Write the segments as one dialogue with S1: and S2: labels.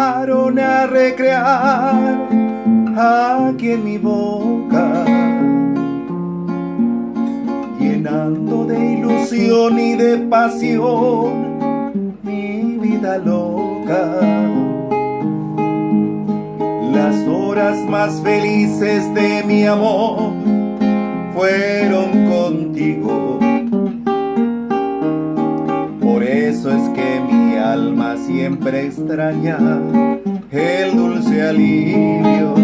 S1: enseñaron a recrear aquí en mi boca, llenando de ilusión y de pasión mi vida loca. Las horas más felices de mi amor fueron contigo. Por eso es que mi alma siempre extraña el dulce alivio.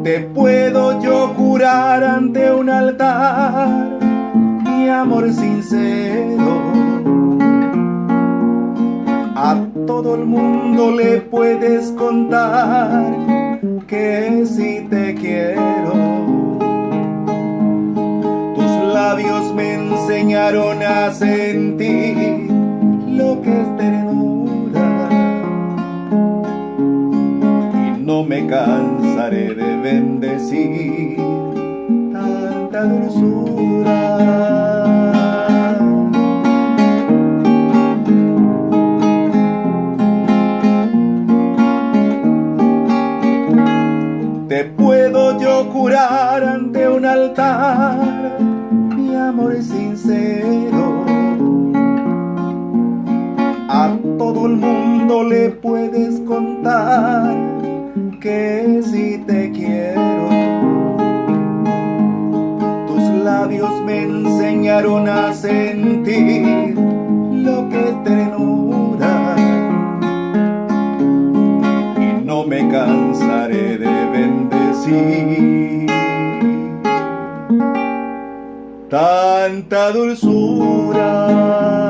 S1: Te puedo yo jurar ante un altar mi amor sincero. A todo el mundo le puedes contar que sí te quiero. Tus labios me enseñaron a sentir lo que es ternura, y no me cansaré de bendecir tanta dulzura. Te puedo yo jurar ante un altar mi amor sincero. A todo el mundo le puedes contar que sí te quiero. Tus labios me enseñaron a sentir lo que es ternura, y no me cansaré de bendecir tanta dulzura.